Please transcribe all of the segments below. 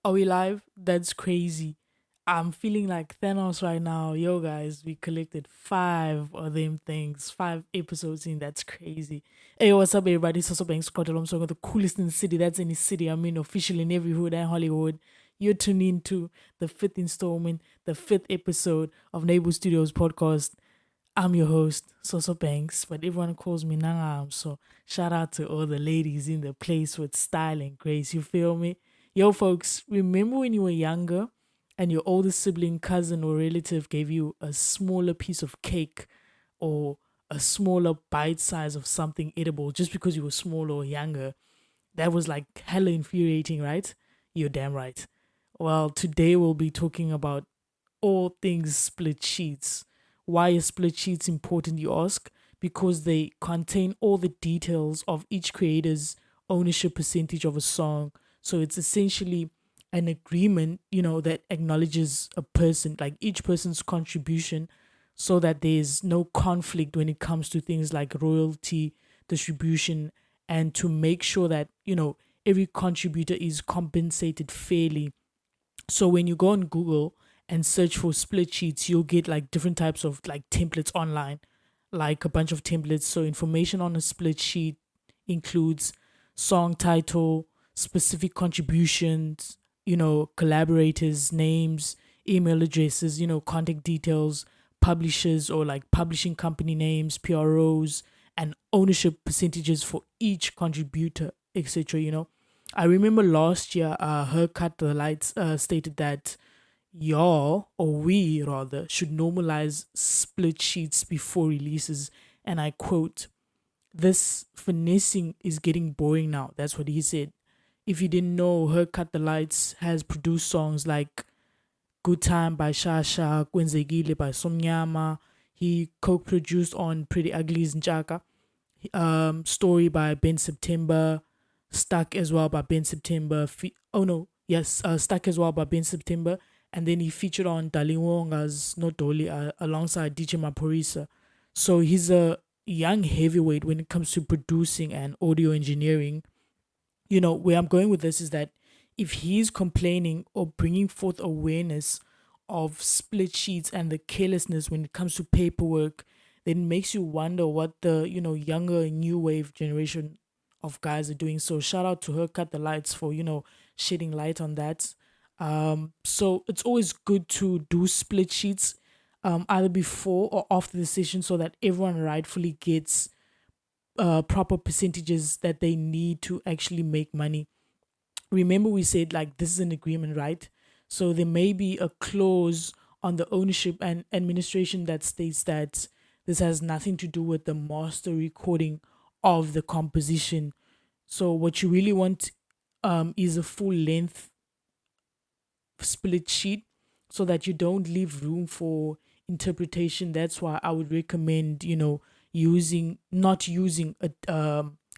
Are we live? That's crazy. I'm feeling like Thanos right now. Yo, guys, we collected five of them things, 5 episodes in. That's crazy. Hey, what's up, everybody? It's also being Scott. I'm talking the coolest in the city. That's in the city. I mean, officially in every hood and Hollywood. You're tuned into the fifth installment, the fifth episode of Neighbor Studios podcast. I'm your host, Soso Banks, but everyone calls me Nangam. So shout out to all the ladies in the place with style and grace. You feel me? Yo, folks, remember when you were younger and your older sibling, cousin, or relative gave you a smaller piece of cake or a smaller bite size of something edible just because you were smaller or younger? That was like hella infuriating, right? You're damn right. Well, today we'll be talking about all things split sheets. Why is split sheets important, you ask? Because they contain all the details of each creator's ownership percentage of a song. So it's essentially an agreement, that acknowledges a person, like each person's contribution, so that there's no conflict when it comes to things like royalty, distribution, and to make sure that, every contributor is compensated fairly. So when you go on Google and search for split sheets, you'll get like different types of like templates online, like a bunch of templates. So information on a split sheet includes song title, specific contributions, collaborators, names, email addresses, contact details, publishers or like publishing company names, PROs, and ownership percentages for each contributor, etc. I remember last year, Herc Cut The Lights stated that y'all, or we rather, should normalize split sheets before releases. And I quote, "This finessing is getting boring now." That's what he said. If you didn't know, Herc Cut The Lights has produced songs like Good Time by Shasha, Kwenzekile by Somnyama. He co-produced on Pretty Ugly's Njaka. Story by Ben September, Stuck as well by Ben September. Oh no, yes, Stuck as well by Ben September. And then he featured on Darling Wonga's Not Dolly alongside DJ Maporisa. So he's a young heavyweight when it comes to producing and audio engineering. Where I'm going with this is that if he's complaining or bringing forth awareness of split sheets and the carelessness when it comes to paperwork, then it makes you wonder what the younger new wave generation of guys are doing. So shout out to her, Cut the Lights, for shedding light on that. So it's always good to do split sheets, either before or after the session, so that everyone rightfully gets proper percentages that they need to actually make money. Remember, we said like this is an agreement, right? So there may be a clause on the ownership and administration that states that this has nothing to do with the master recording of the composition. So what you really want is a full length split sheet so that you don't leave room for interpretation. That's why I would recommend, using not using a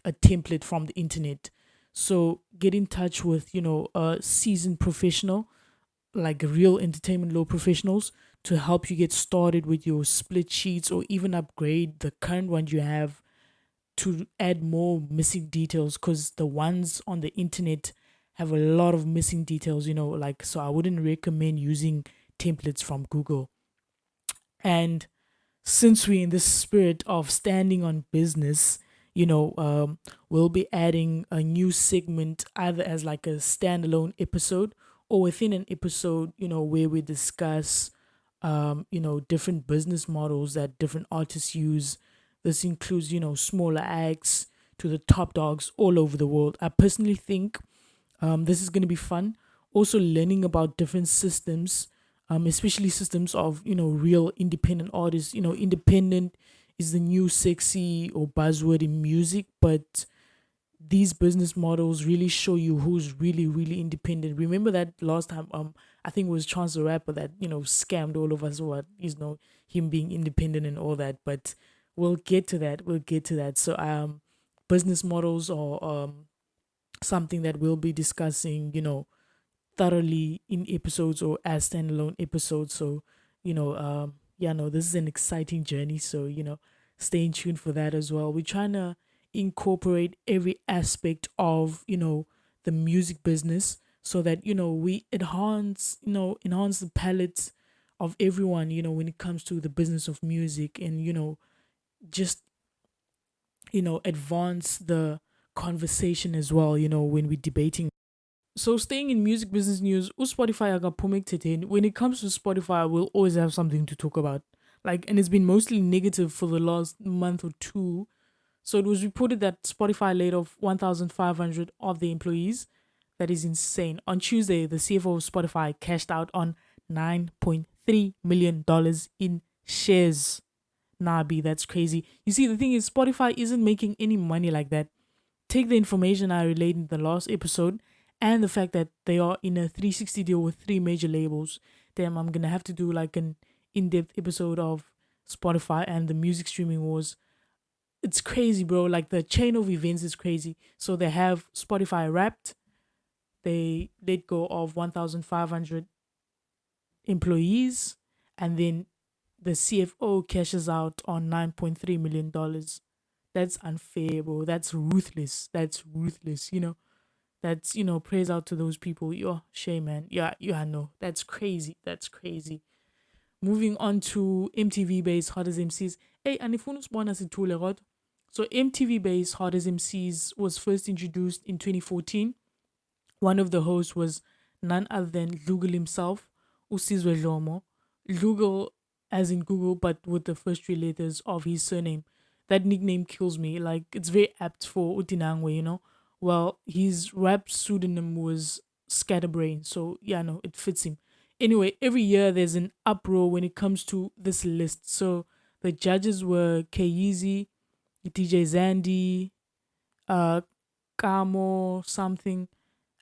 template from the internet. So get in touch with, a seasoned professional, like real entertainment law professionals, to help you get started with your split sheets or even upgrade the current one you have to add more missing details, because the ones on the internet have a lot of missing details, like, so I wouldn't recommend using templates from Google. And since we're in the spirit of standing on business, we'll be adding a new segment either as like a standalone episode or within an episode, where we discuss, different business models that different artists use. This includes, smaller acts to the top dogs all over the world. I personally think this is going to be fun. Also, learning about different systems, especially systems of real independent artists. Independent is the new sexy or buzzword in music, but these business models really show you who's really really independent. Remember that last time, I think it was Chance the Rapper that scammed all of us, what him being independent and all that. But we'll get to that. So business models are something that we'll be discussing, thoroughly in episodes or as standalone episodes. So, yeah, no, this is an exciting journey. So, stay in tune for that as well. We're trying to incorporate every aspect of, the music business so that we enhance the palette of everyone, when it comes to the business of music, and just advance the conversation as well, when we're debating. So staying in music business news, Spotify agaphumekthetheni. When it comes to Spotify, we'll always have something to talk about. And it's been mostly negative for the last month or two. So it was reported that Spotify laid off 1,500 of the employees. That is insane. On Tuesday, the CFO of Spotify cashed out on $9.3 million in shares. Nabi, that's crazy. You see, the thing is, Spotify isn't making any money like that. Take the information I relayed in the last episode and the fact that they are in a 360 deal with three major labels. Damn, I'm gonna have to do like an in-depth episode of Spotify and the music streaming wars. It's crazy, bro. Like, the chain of events is crazy. So they have Spotify Wrapped. They let go of 1,500 employees, and then the CFO cashes out on $9.3 million. That's unfair, bro. That's ruthless. That's ruthless. That's, praise out to those people. Yo, shame, man. Yeah, no. That's crazy. That's crazy. Moving on to MTV based Hard as MCs. Hey, and if us born as a tool, right? So MTV based Hard as MCs was first introduced in 2014. One of the hosts was none other than Lugal himself, Usizwe Lomo. Lugal as in Google, but with the first three letters of his surname. That nickname kills me. Like, it's very apt for Utinangwe. Well, his rap pseudonym was Scatterbrain, so yeah, no, it fits him. Anyway, every year there's an uproar when it comes to this list. So the judges were Keezy, DJ Zandy, uh, Kamo something,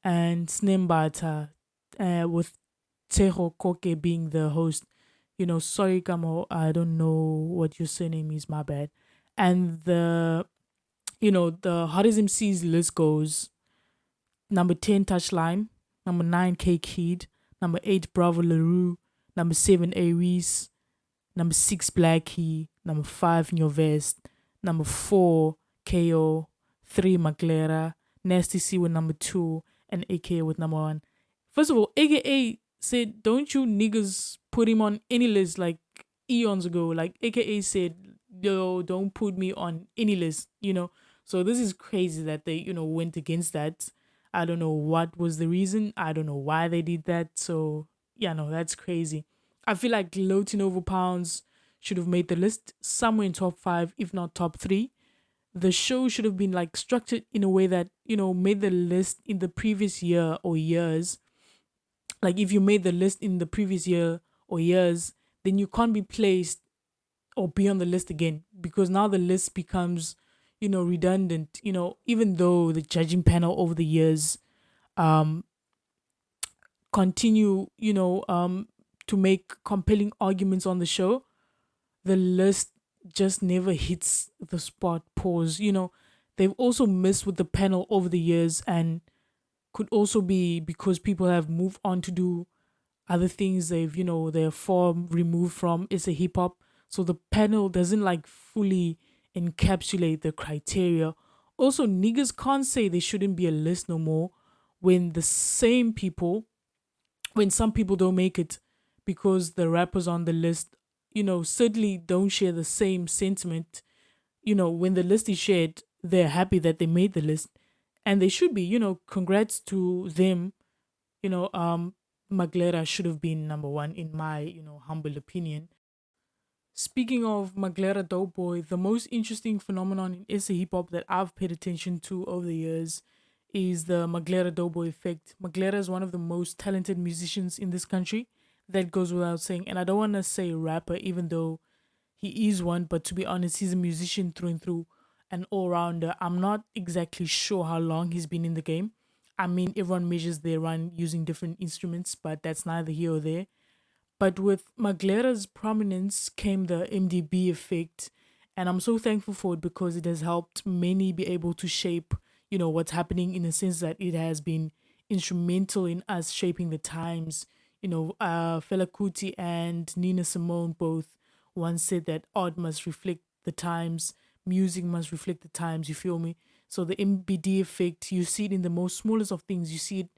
and Snembata, with Teho Koke being the host. Sorry Kamo, I don't know what your surname is, my bad. And the hottest MCs list goes: number 10, Touchline; number 9, K Kid; number 8, Bravo LaRue; number 7, Aries; number 6, Blackie; number 5, Nyovest; number 4, KO; 3, Maglera; Nasty C with number 2, and AKA with number 1. First of all, AKA said, don't you niggas put him on any list, like eons ago. Like, AKA said, yo, don't put me on any list. So this is crazy that they, went against that. I don't know what was the reason. I don't know why they did that. So yeah, no, that's crazy. I feel like Lotin Over Pounds should have made the list somewhere in top 5, if not top 3. The show should have been like structured in a way that, made the list in the previous year or years. Like, if you made the list in the previous year or years, then you can't be placed or be on the list again, because now the list becomes, redundant. Even though the judging panel over the years um continue, to make compelling arguments on the show, the list just never hits the spot. Pause. They've also missed with the panel over the years, and could also be because people have moved on to do other things. They're far removed from it's a hip hop, so the panel doesn't like fully encapsulate the criteria. Also, niggas can't say they shouldn't be a list no more when when some people don't make it, because the rappers on the list, certainly don't share the same sentiment. When the list is shared, they're happy that they made the list, and they should be. Congrats to them. you know um Maglera should have been number 1 in my, humble opinion. Speaking of Maglera Doughboy, the most interesting phenomenon in SA hip hop that I've paid attention to over the years is the Maglera Doughboy effect. Maglera is one of the most talented musicians in this country. That goes without saying. And I don't want to say rapper, even though he is one, but to be honest, he's a musician through and through, an all rounder. I'm not exactly sure how long he's been in the game. I mean, everyone measures their run using different instruments, but that's neither here or there. But with Maglera's prominence came the MDB effect, and I'm so thankful for it because it has helped many be able to shape, what's happening, in the sense that it has been instrumental in us shaping the times. Fela Kuti and Nina Simone both once said that art must reflect the times, music must reflect the times, you feel me? So the MBD effect, you see it in the most smallest of things. You see it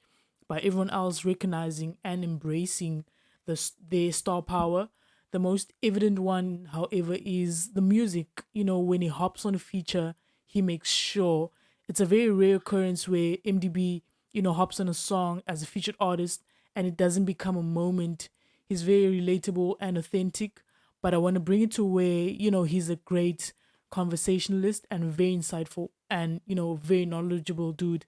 by everyone else recognizing and embracing their star power. The most evident one, however, is the music. When he hops on a feature, he makes sure it's a very rare occurrence where MDB, hops on a song as a featured artist and it doesn't become a moment. He's very relatable and authentic, but I want to bring it to where, he's a great conversationalist and very insightful and, very knowledgeable dude.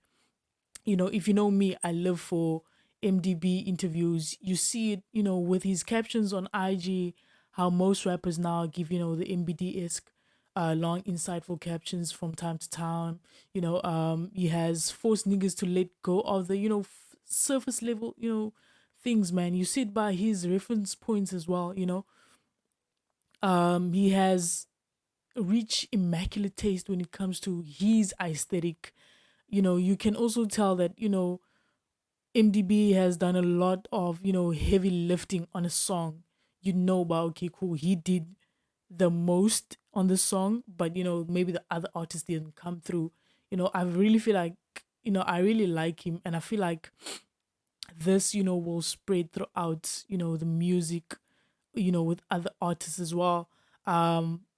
If you know me, I live for MDB interviews. You see it, with his captions on IG, how most rappers now give, the MBD esque long, insightful captions from time to time. He has forced niggas to let go of the, surface level, things, man. You see it by his reference points as well, He has reached immaculate taste when it comes to his aesthetic. You can also tell that, MDB has done a lot of, heavy lifting on a song. But okay, cool. He did the most on the song, but maybe the other artists didn't come through. I really feel like, I really like him, and I feel like this, will spread throughout, the music, with other artists as well.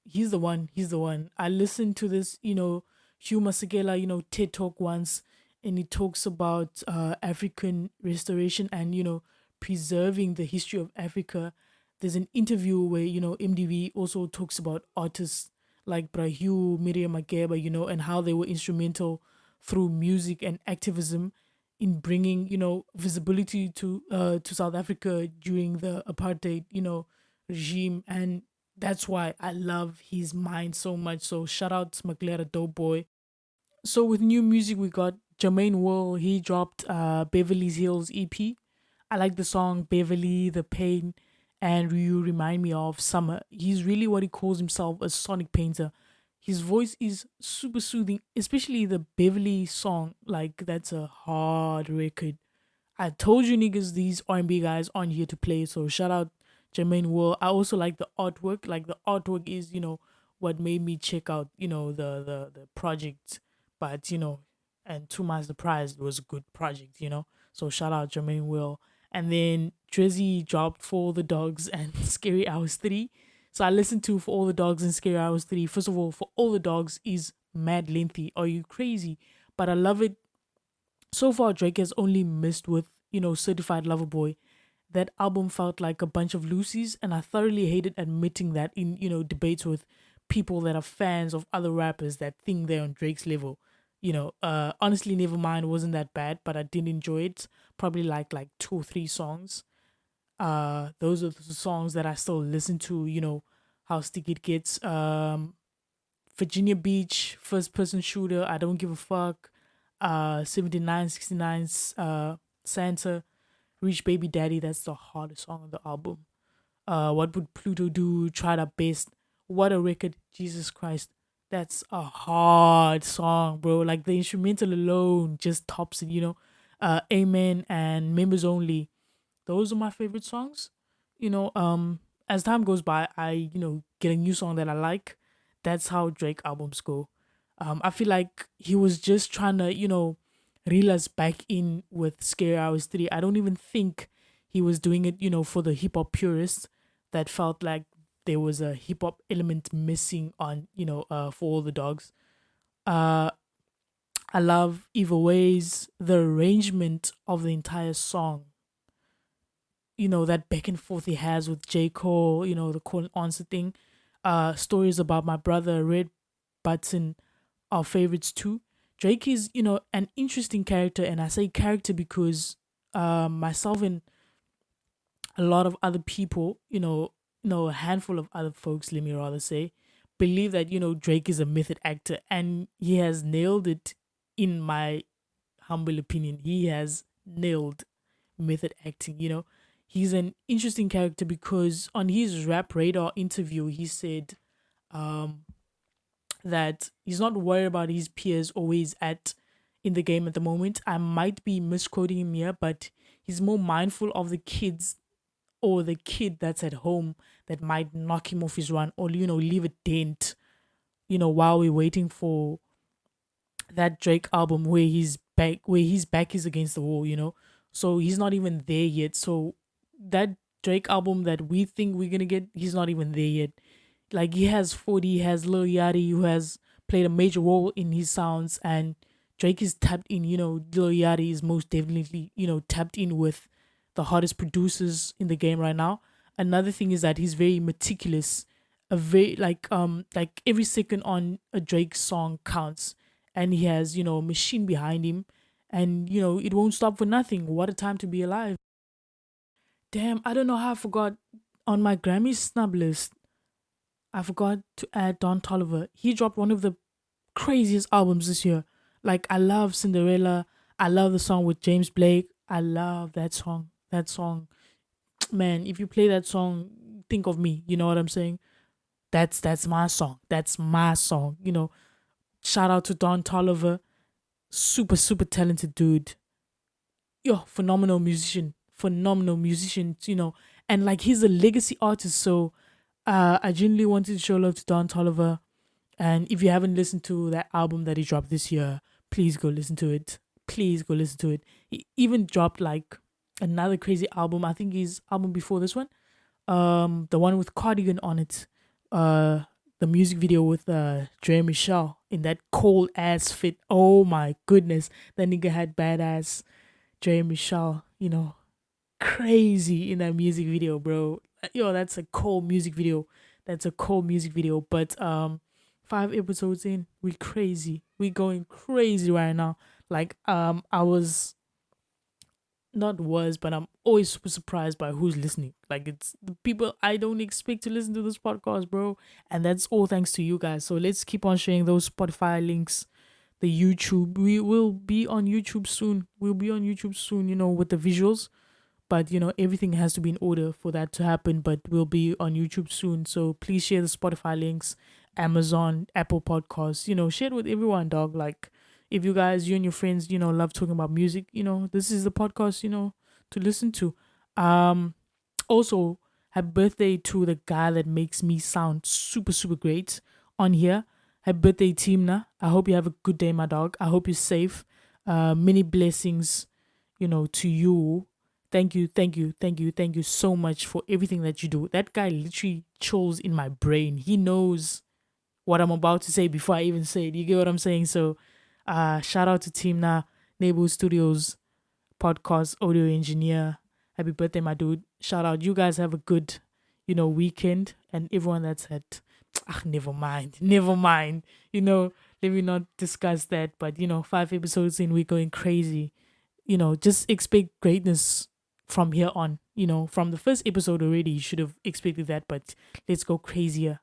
He's the one. He's the one. I listened to this, Hugh Masekela, TED Talk once, and he talks about African restoration and, preserving the history of Africa. There's an interview where, MDV also talks about artists like Brahu, Miriam Makeba, and how they were instrumental through music and activism in bringing, visibility to South Africa during the apartheid, regime. And that's why I love his mind so much. So shout out to Maglera, dope boy. So with new music, we got Jermaine Will. He dropped Beverly's Hills EP. I like the song Beverly, The Pain, and You Remind Me of Summer. He's really what he calls himself, a sonic painter. His voice is super soothing, especially the Beverly song. Like, that's a hard record. I told you niggas these R&B guys aren't here to play, so shout out Jermaine Will. I also like the artwork. Like, the artwork is, what made me check out, the project. But, and to my surprise, it was a good project, So shout out Jermaine Will. And then Drizzy dropped For All the Dogs and Scary Hours 3. So I listened to For All the Dogs and Scary Hours 3. First of all, For All the Dogs is mad lengthy. Are you crazy? But I love it. So far, Drake has only missed with, Certified Lover Boy. That album felt like a bunch of Lucy's, and I thoroughly hated admitting that in, debates with people that are fans of other rappers that think they're on Drake's level. Honestly, Nevermind wasn't that bad, but I did enjoy it. Probably like 2 or 3 songs. Those are the songs that I still listen to, how stick it gets. Virginia Beach, First Person Shooter, I Don't Give a Fuck. 7969's Santa, Reach Baby Daddy, that's the hardest song on the album. What Would Pluto Do? Tried Our Best. What a record, Jesus Christ. That's a hard song, bro. Like, the instrumental alone just tops it, Amen and Members Only. Those are my favorite songs. As time goes by, I, get a new song that I like. That's how Drake albums go. I feel like he was just trying to, reel us back in with Scary Hours 3. I don't even think he was doing it, for the hip hop purists that felt like there was a hip hop element missing on, For All the Dogs. Uh, I love Either Ways, the arrangement of the entire song. That back and forth he has with J. Cole, the call and answer thing. Stories About My Brother, Red Button are favorites too. Drake is, an interesting character, and I say character because myself and a lot of other people, a handful of other folks, let me rather say, believe that, Drake is a method actor, and he has nailed it in my humble opinion. He has nailed method acting, He's an interesting character because on his Rap Radar interview, he said that he's not worried about his peers always at in the game at the moment. I might be misquoting him here, but he's more mindful of the kids or the kid that's at home that might knock him off his run or leave a dent, while we're waiting for that Drake album where his back is against the wall, So he's not even there yet. So that Drake album that we think we're gonna get, he's not even there yet. Like he has 40, he has Lil Yachty who has played a major role in his sounds, and Drake is tapped in. Lil Yachty is most definitely tapped in with the hottest producers in the game right now. Another thing is that he's very meticulous. A very like every second on a Drake song counts, and he has a machine behind him, and it won't stop for nothing. What a time to be alive! Damn, I don't know how I forgot on my Grammy snub list. I forgot to add Don Toliver. He dropped one of the craziest albums this year. Like I love Cinderella. I love the song with James Blake. I love that song. That song, man. If you play that song, think of me. You know what I'm saying? That's my song. That's my song. Shout out to Don Toliver. Super super talented dude. Yo, phenomenal musician. And like he's a legacy artist. So, I genuinely wanted to show love to Don Toliver. And if you haven't listened to that album that he dropped this year, please go listen to it. Please go listen to it. He even dropped like another crazy album. I think his album before this one, the one with Cardigan on it, the music video with Dre Michelle in that cold ass fit. Oh my goodness, that nigga had badass Dre Michelle. Crazy in that music video, bro. Yo, that's a cold music video. That's a cold music video. But 5 episodes in, we crazy. We going crazy right now. Like I was not was, but I'm always super surprised by who's listening. Like it's the people I don't expect to listen to this podcast, bro. And that's all thanks to you guys. So let's keep on sharing those Spotify links, the YouTube. We will be on YouTube soon. We'll be on YouTube soon, with the visuals. But everything has to be in order for that to happen. But we'll be on YouTube soon. So please share the Spotify links, Amazon, Apple Podcasts, share it with everyone, dog. Like if you and your friends, love talking about music, this is the podcast, to listen to. Um Also, happy birthday to the guy that makes me sound super, super great on here. Happy birthday, Timna. I hope you have a good day, my dog. I hope you're safe. Many blessings, to you. Thank you, thank you, thank you, thank you so much for everything that you do. That guy literally chills in my brain. He knows what I'm about to say before I even say it. You get what I'm saying? So, shout out to Timna, Neighborhood Studios, podcast audio engineer. Happy birthday, my dude. Shout out. You guys have a good, weekend. And everyone that's had, never mind. Never mind. Let me not discuss that. But, 5 episodes in, we're going crazy. Just expect greatness from here on. From the first episode already, you should have expected that. But let's go crazier,